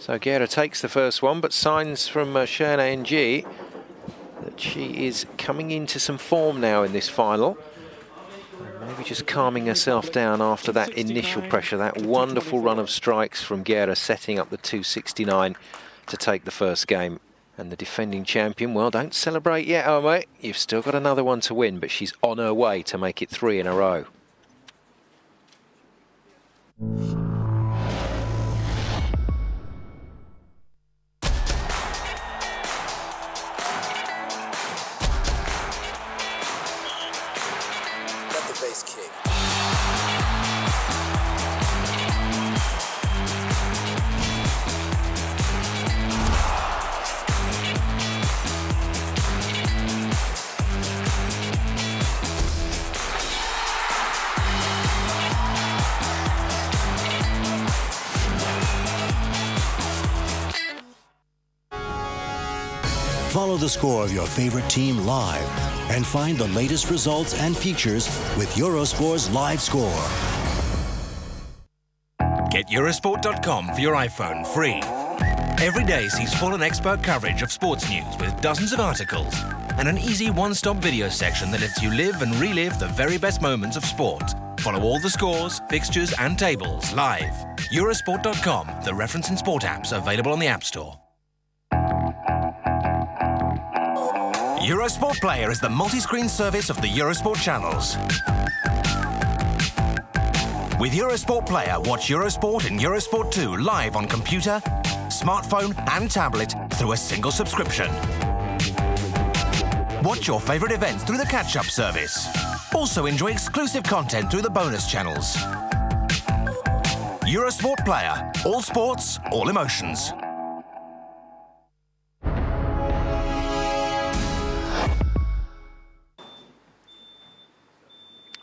So Guerra takes the first one, but signs from Sherna NG that she is coming into some form now in this final. Maybe just calming herself down after that initial pressure, that wonderful run of strikes from Guerra, setting up the 269 to take the first game. And the defending champion, well, don't celebrate yet, oh mate. You've still got another one to win, but she's on her way to make it 3 in a row. Follow the score of your favorite team live and find the latest results and features with Eurosport's live score. Get Eurosport.com for your iPhone free. Every day sees full and expert coverage of sports news with dozens of articles and an easy one-stop video section that lets you live and relive the very best moments of sport. Follow all the scores, fixtures and tables live. Eurosport.com, the reference in sport apps available on the App Store. Eurosport Player is the multi-screen service of the Eurosport channels. With Eurosport Player, watch Eurosport and Eurosport 2 live on computer, smartphone and tablet through a single subscription. Watch your favourite events through the catch-up service. Also enjoy exclusive content through the bonus channels. Eurosport Player. All sports, all emotions.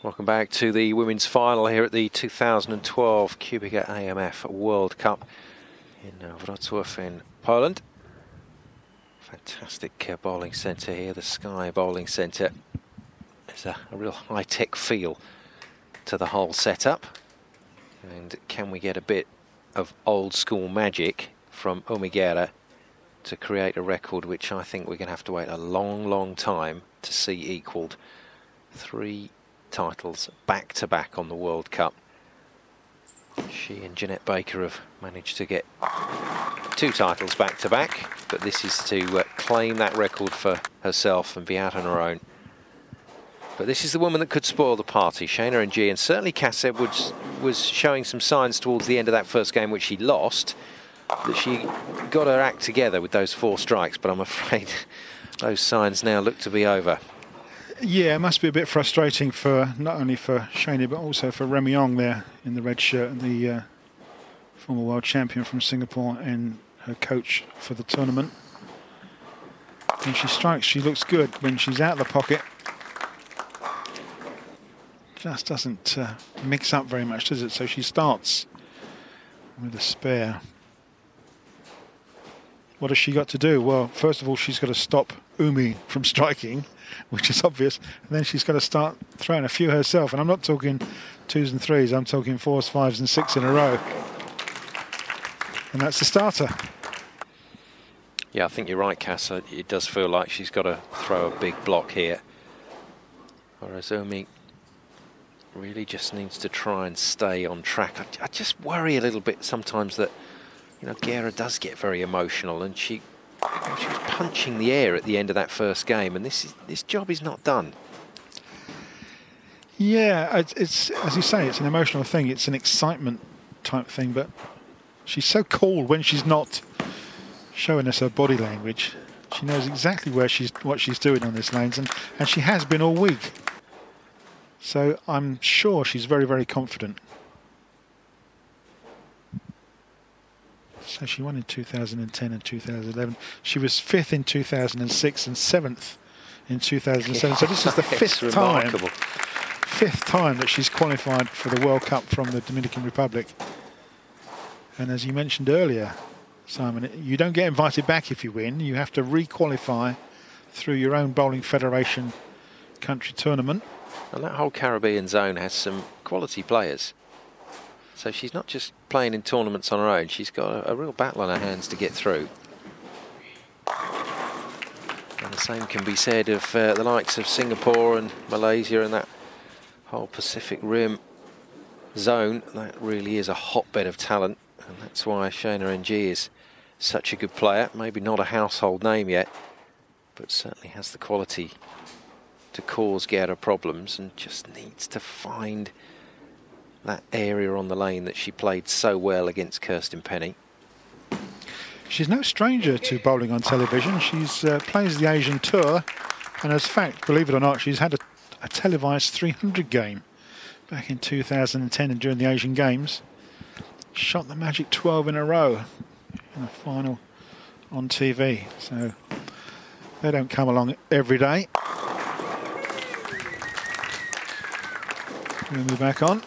Welcome back to the women's final here at the 2012 QubicaAMF World Cup in Wroclaw in Poland. Fantastic bowling centre here, the Sky Bowling Centre. There's a real high-tech feel to the whole setup. And can we get a bit of old-school magic from Guerra to create a record which I think we're going to have to wait a long, long time to see equalled. 3 titles back-to-back on the World Cup. She and Jeanette Baker have managed to get 2 titles back-to-back, but this is to claim that record for herself and be out on her own. But this is the woman that could spoil the party, Sherna NG, and certainly Cass Edwards was showing some signs towards the end of that first game, which she lost, that she got her act together with those 4 strikes, but I'm afraid those signs now look to be over. Yeah, it must be a bit frustrating for not only for Sherna but also for Remy Ong there in the red shirt, the former world champion from Singapore and her coach for the tournament. When she strikes, she looks good. When she's out of the pocket, just doesn't mix up very much, does it? So she starts with a spare. What has she got to do? Well, first of all, she's got to stop Umi from striking, which is obvious, and then she's got to start throwing a few herself. And I'm not talking 2s and 3s, I'm talking 4s, 5s and 6 in a row. And that's the starter. Yeah, I think you're right, Cass. It does feel like she's got to throw a big block here. Whereas Umi really just needs to try and stay on track. I just worry a little bit sometimes that, you know, Guerra does get very emotional, and she was punching the air at the end of that first game, and this job is not done. Yeah, it's as you say, it's an emotional thing. It's an excitement type thing, but she's so cool when she's not showing us her body language. She knows exactly what she's doing on this lanes, and she has been all week. So I'm sure she's very, very confident. So she won in 2010 and 2011. She was 5th in 2006 and 7th in 2007. So this is the 5th time that she's qualified for the World Cup from the Dominican Republic. And as you mentioned earlier, Simon, you don't get invited back if you win. You have to re-qualify through your own Bowling Federation country tournament. And that whole Caribbean zone has some quality players. So she's not just playing in tournaments on her own, she's got a real battle on her hands to get through. And the same can be said of the likes of Singapore and Malaysia and that whole Pacific Rim zone. That really is a hotbed of talent, and that's why Shayna NG is such a good player. Maybe not a household name yet, but certainly has the quality to cause Guerra problems, and just needs to find that area on the lane that she played so well against Kirsten Penny. She's no stranger to bowling on television. She's plays the Asian Tour, and as fact, believe it or not, she's had a televised 300 game back in 2010 and during the Asian Games. Shot the magic 12 in a row in the final on TV, so they don't come along every day. We'll move back on.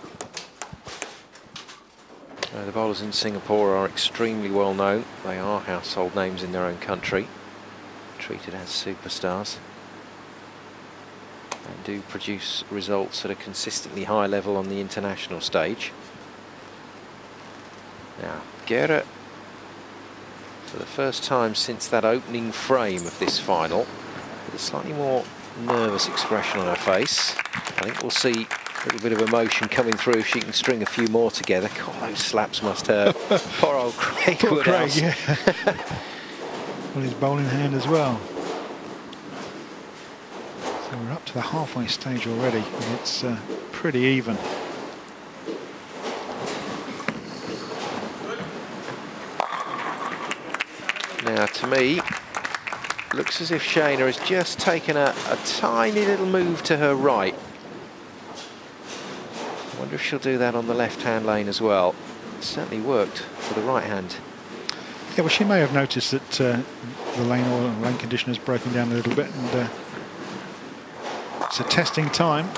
The bowlers in Singapore are extremely well known. They are household names in their own country, treated as superstars, and do produce results at a consistently high level on the international stage. Now, Guerra, for the first time since that opening frame of this final, with a slightly more nervous expression on her face. I think we'll see a little bit of emotion coming through if she can string a few more together. God, those slaps must hurt. Poor old Craig. Poor Craig, yeah. Well, his bowling hand as well. So we're up to the halfway stage already, and it's pretty even. Now, to me, looks as if Shayna has just taken a tiny little move to her right. I wonder if she'll do that on the left-hand lane as well. It certainly worked for the right hand. Yeah, well, she may have noticed that the lane oil and lane conditioner's broken down a little bit, and it's a testing time.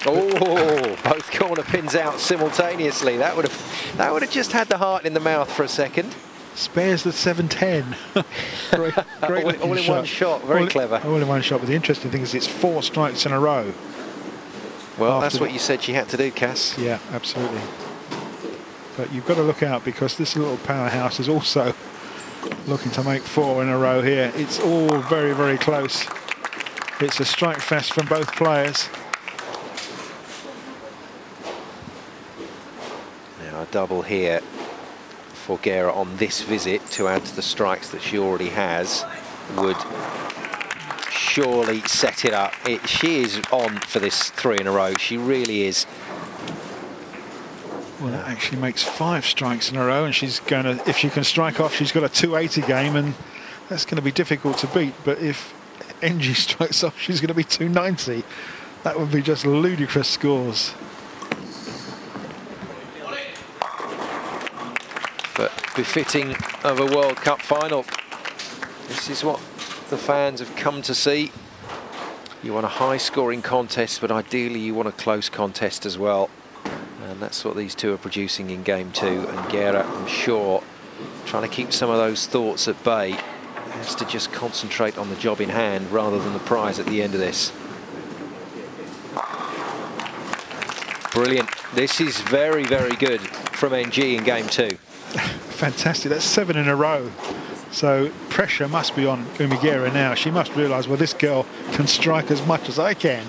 Oh, both corner pins out simultaneously. That would have just had the heart in the mouth for a second. Spares the 710. great all in one shot. Very clever. All in one shot. But the interesting thing is it's 4 strikes in a row. Well, that's what you said she had to do, Cass. Yeah, absolutely. But you've got to look out, because this little powerhouse is also looking to make 4 in a row here. It's all very, very close. It's a strike fest from both players. Now a double here for Guerra on this visit to add to the strikes that she already has would surely set it up. She is on for this 3 in a row. She really is. Well, that actually makes 5 strikes in a row, and she's going to, if she can strike off, she's got a 280 game, and that's going to be difficult to beat. But if NG strikes off, she's going to be 290. That would be just ludicrous scores. But befitting of a World Cup final. This is what the fans have come to see. You want a high-scoring contest, but ideally you want a close contest as well. And that's what these two are producing in Game 2. And Guerra, I'm sure, trying to keep some of those thoughts at bay, has to just concentrate on the job in hand rather than the prize at the end of this. Brilliant. This is very, very good from NG in Game 2. Fantastic. That's 7 in a row. So pressure must be on Umi Guerra now. She must realise, well, this girl can strike as much as I can.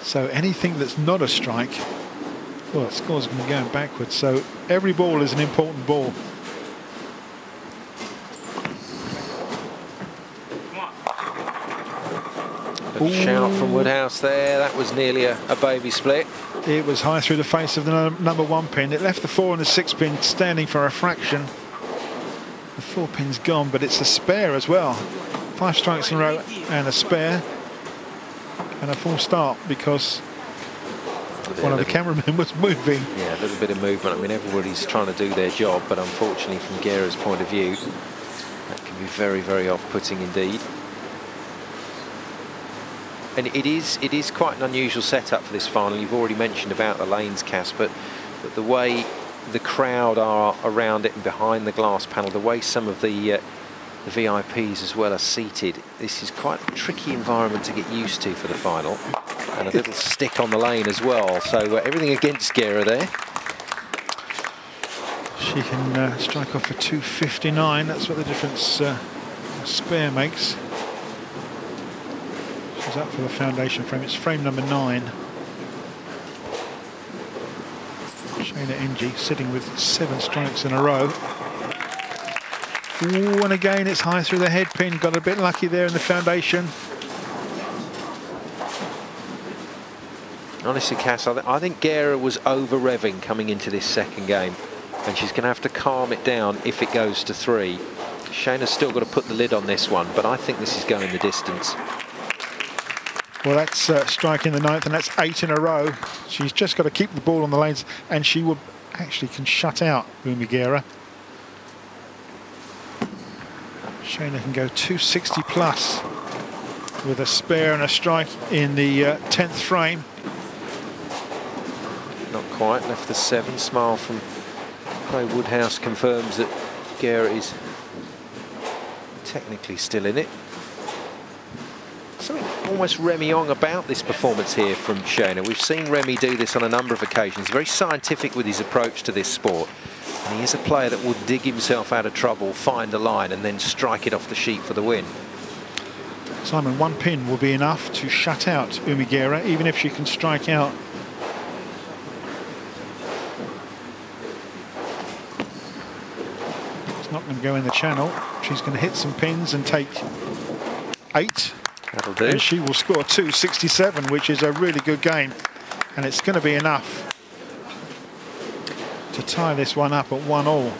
So anything that's not a strike, well, scores can be going backwards. So every ball is an important ball. A shout from Woodhouse there. That was nearly a baby split. It was high through the face of the number 1 pin. It left the 4 and the 6 pin standing for a fraction. The 4 pin's gone, but it's a spare as well. 5 strikes in a row and a spare. And a full start because one of the cameramen was moving. Yeah, a little bit of movement. I mean, everybody's trying to do their job, but unfortunately from Guerra's point of view, that can be very, very off-putting indeed. And it is quite an unusual setup for this final. You've already mentioned about the lanes, Cass, but the way the crowd are around it and behind the glass panel, the way some of the VIPs as well are seated, this is quite a tricky environment to get used to for the final. And a little stick on the lane as well. So everything against Guerra there. She can strike off for 259. That's what the difference spare makes. She's up for the foundation frame. It's frame number 9. Shayna Ng sitting with 7 strikes in a row. Ooh, and again it's high through the head pin. Got a bit lucky there in the foundation. Honestly, Cass, I think Guerra was over-revving coming into this second game, and she's going to have to calm it down if it goes to 3. Shayna's still got to put the lid on this one, but I think this is going the distance. Well, that's striking the 9th, and that's 8 in a row. She's just got to keep the ball on the lanes, and she will actually can shut out Umi Guerra. Shayna can go 260 plus with a spare and a strike in the 10th frame. Not quite, left the 7. Smile from Clay Woodhouse confirms that Guerra is technically still in it. Something almost Remy-ong about this performance here from Shayna. We've seen Remy do this on a number of occasions. Very scientific with his approach to this sport. And he is a player that will dig himself out of trouble, find a line, and then strike it off the sheet for the win. Simon, 1 pin will be enough to shut out Umi Guerra, even if she can strike out. It's not going to go in the channel. She's going to hit some pins and take 8. That'll do. And she will score 267, which is a really good game. And it's going to be enough to tie this one up at 1-all,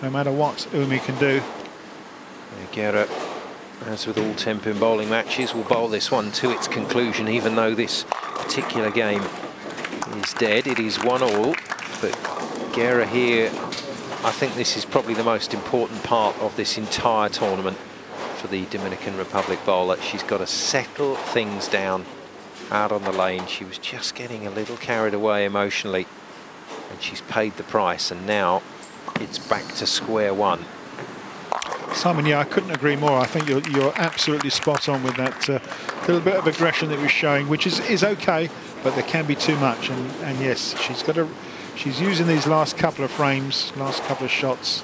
no matter what Umi can do. Guerra, as with all 10-pin bowling matches, will bowl this one to its conclusion, even though this particular game is dead. It is 1-all, but Guerra here, I think this is probably the most important part of this entire tournament for the Dominican Republic bowler. She's got to settle things down out on the lane. She was just getting a little carried away emotionally, and she's paid the price, and now it's back to square one. Simon, yeah, I couldn't agree more. I think you're absolutely spot on with that little bit of aggression that you're showing, which is okay, but there can be too much. And yes, she's using these last couple of frames, last couple of shots,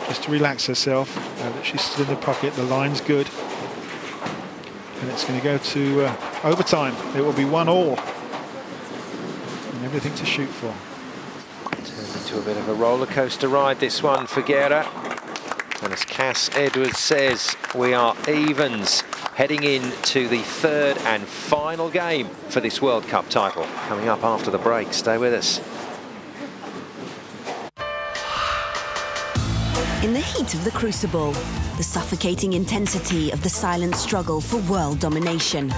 just to relax herself. That she's still in the pocket. The line's good, and it's going to go to overtime. It will be 1-all, and everything to shoot for. Turned into a bit of a roller coaster ride, this one for Guerra. And as Cass Edwards says, we are evens heading into the 3rd and final game for this World Cup title. Coming up after the break, stay with us. In the heat of the crucible, the suffocating intensity of the silent struggle for world domination,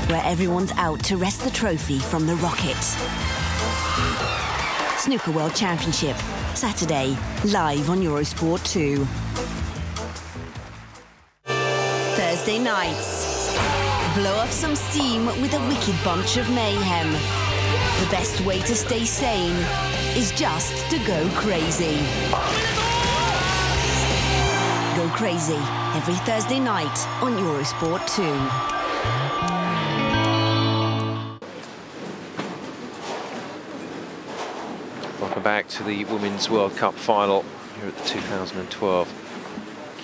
where everyone's out to wrest the trophy from the rocket. Snooker World Championship, Saturday, live on Eurosport 2. Thursday nights, blow off some steam with a wicked bunch of mayhem. The best way to stay sane is just to go crazy. Go crazy every Thursday night on Eurosport 2. Welcome back to the Women's World Cup final here at the 2012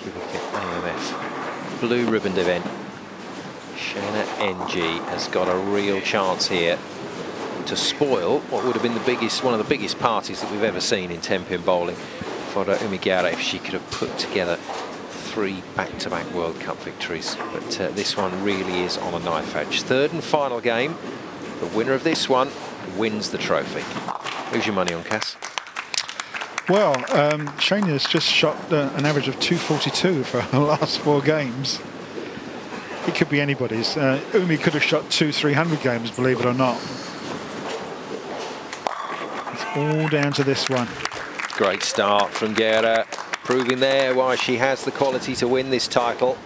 QubicaAMF Blue Ribbon event. Shayna Ng has got a real chance here to spoil what would have been one of the biggest parties that we've ever seen in 10-pin bowling for Umi Guerra if she could have put together 3 back-to-back World Cup victories. But this one really is on a knife edge. 3rd and final game. The winner of this one wins the trophy. Who's your money on, Cass? Well, Shayna has just shot an average of 242 for her last 4 games. It could be anybody's. Umi could have shot 200-300 games, believe it or not. It's all down to this one. Great start from Guerra, proving there why she has the quality to win this title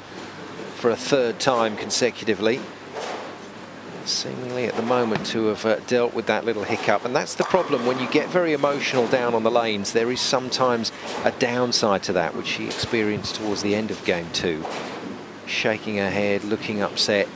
for a 3rd time consecutively. Seemingly at the moment to have dealt with that little hiccup, and that's the problem when you get very emotional down on the lanes. There is sometimes a downside to that, which she experienced towards the end of game 2. Shaking her head, looking upset,